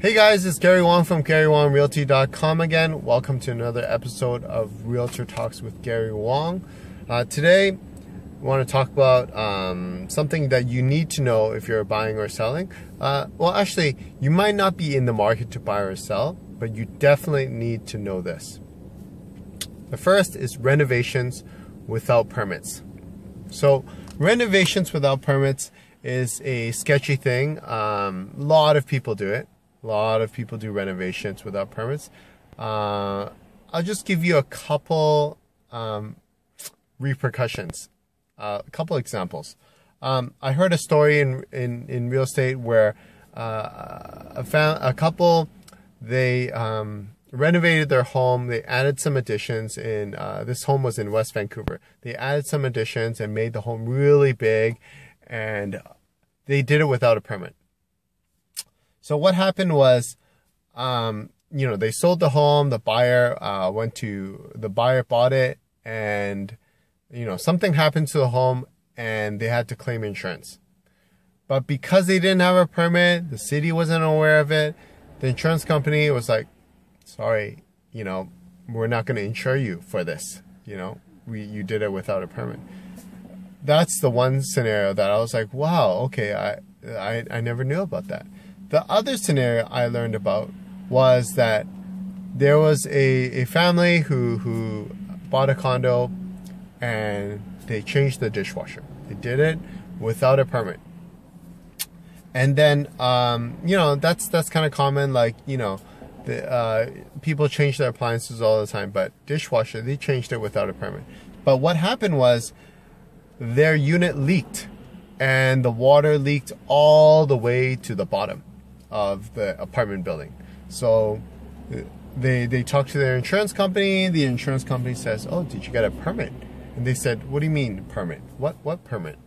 Hey guys, it's Gary Wong from GaryWongRealty.com again. Welcome to another episode of Realtor Talks with Gary Wong. Today, I want to talk about something that you need to know if you're buying or selling. Well, actually, you might not be in the market to buy or sell, but you definitely need to know this. The first is renovations without permits. So, renovations without permits is a sketchy thing. A lot of people do it. A lot of people do renovations without permits. I'll just give you a couple repercussions, a couple examples. I heard a story in real estate where a couple, they renovated their home. They added some additions in, this home was in West Vancouver. They added some additions and made the home really big, and they did it without a permit. So what happened was, they sold the home, the buyer bought it, and, something happened to the home and they had to claim insurance. But because they didn't have a permit, the city wasn't aware of it, the insurance company was like, sorry, we're not going to insure you for this. You did it without a permit. That's the one scenario that I was like, wow, okay, I never knew about that. The other scenario I learned about was that there was a family who bought a condo and they changed the dishwasher. They did it without a permit. And then, that's kind of common. Like, people change their appliances all the time, but dishwasher, they changed it without a permit. But what happened was their unit leaked and the water leaked all the way to the bottom of the apartment building. So they talked to their insurance company. The insurance company says, oh, did you get a permit? And they said, what do you mean permit? What permit?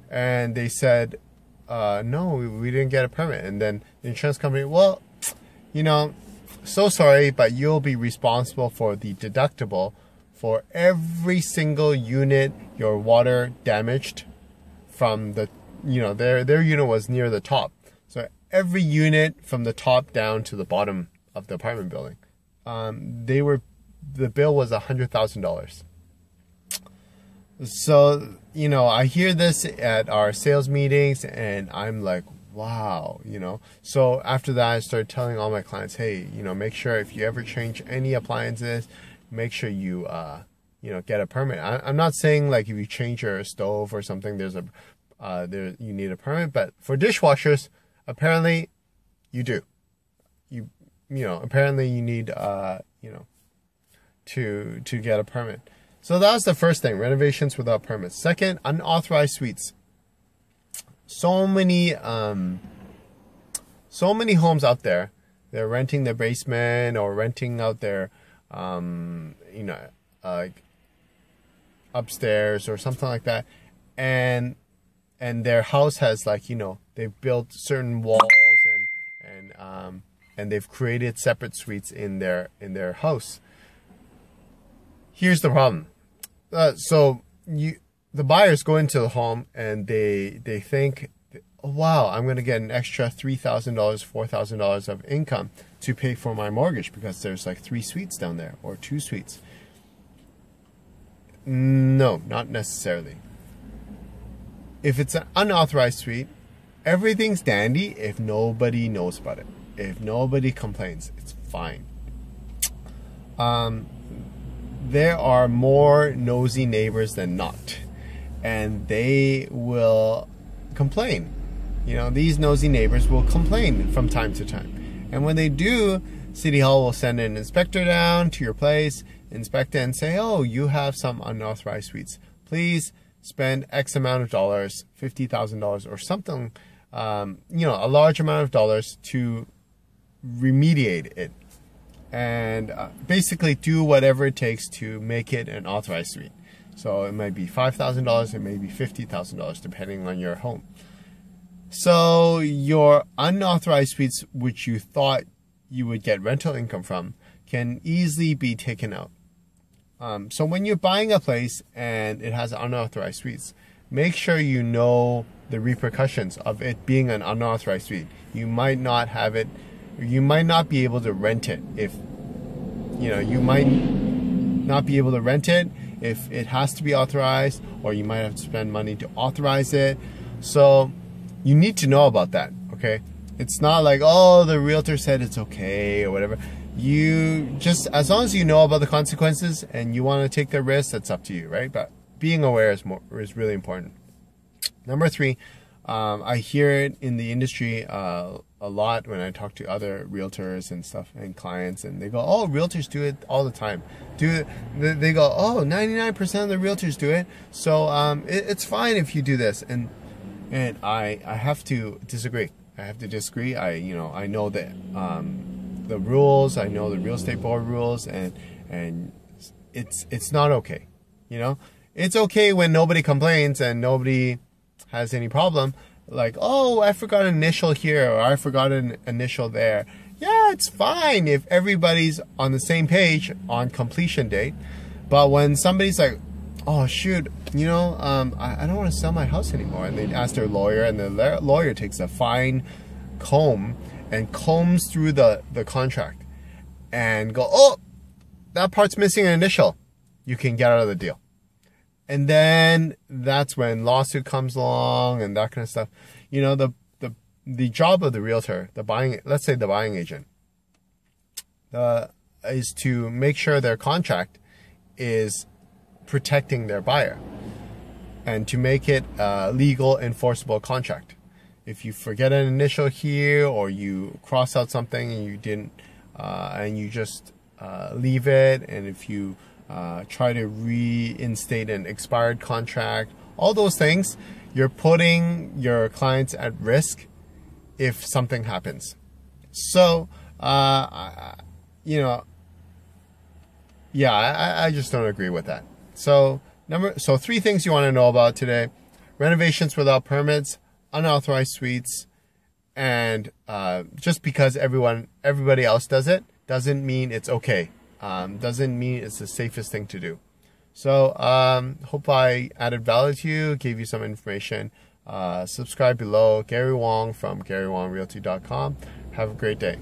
And they said, no, we didn't get a permit. And then the insurance company, well, so sorry, but you'll be responsible for the deductible for every single unit your water damaged from the, their unit was near the top. So every unit from the top down to the bottom of the apartment building, the bill was $100,000. So, I hear this at our sales meetings and I'm like, wow, So after that, I started telling all my clients, hey, make sure if you ever change any appliances, make sure you, get a permit. I'm not saying like if you change your stove or something, you need a permit, but for dishwashers, apparently you do. Apparently you need, to get a permit. So that was the first thing, renovations without permits. Second, unauthorized suites. So many homes out there, they're renting their basement or renting out their, upstairs or something like that. And their house has they've built certain walls and they've created separate suites in their house. Here's the problem. The buyers go into the home and they think, oh, wow, I'm going to get an extra $3,000, $4,000 of income to pay for my mortgage because there's 3 suites down there or 2 suites. No, not necessarily. If it's an unauthorized suite, everything's dandy if nobody knows about it. If nobody complains, it's fine. There are more nosy neighbors than not, and they will complain. These nosy neighbors will complain from time to time. And when they do, City Hall will send an inspector down to your place, inspect it and say, oh, you have some unauthorized suites. Please spend X amount of dollars, $50,000 or something, a large amount of dollars to remediate it. And basically do whatever it takes to make it an authorized suite. So it might be $5,000, it may be $50,000, depending on your home. So your unauthorized suites, which you thought you would get rental income from, can easily be taken out. So when you're buying a place and it has unauthorized suites, make sure you know the repercussions of it being an unauthorized suite. You might not have it You might not be able to rent it if, you might not be able to rent it if it has to be authorized, or you might have to spend money to authorize it. So you need to know about that, okay? It's not like, oh, the realtor said it's okay or whatever. You just, as long as you know about the consequences and you want to take the risk, that's up to you, right? But being aware is really important. Number 3, I hear it in the industry a lot when I talk to other realtors and stuff and clients, and they go, oh, realtors do it all the time. They go, oh, 99% of the realtors do it, so it's fine if you do this. And I have to disagree. I know that the rules, I know the real estate board rules, and it's not okay. It's okay when nobody complains and nobody has any problem. Like, oh, I forgot an initial here, or I forgot an initial there. Yeah, it's fine if everybody's on the same page on completion date. But when somebody's like, oh shoot, I don't want to sell my house anymore, and they ask their lawyer, and the lawyer takes a fine comb and combs through the contract and go, oh, that part's missing an initial, you can get out of the deal. And then that's when lawsuit comes along and that kind of stuff. The job of the realtor, let's say the buying agent, is to make sure their contract is protecting their buyer and to make it a legal enforceable contract. If you forget an initial here, or you cross out something and you didn't, and you just leave it, and if you try to reinstate an expired contract, all those things, you're putting your clients at risk if something happens. So, I just don't agree with that. So 3 things you want to know about today: renovations without permits, unauthorized suites, and just because everybody else does it doesn't mean it's okay. Doesn't mean it's the safest thing to do. So hope I added value to you, gave you some information. Subscribe below. Gary Wong from GaryWongRealty.com. Have a great day.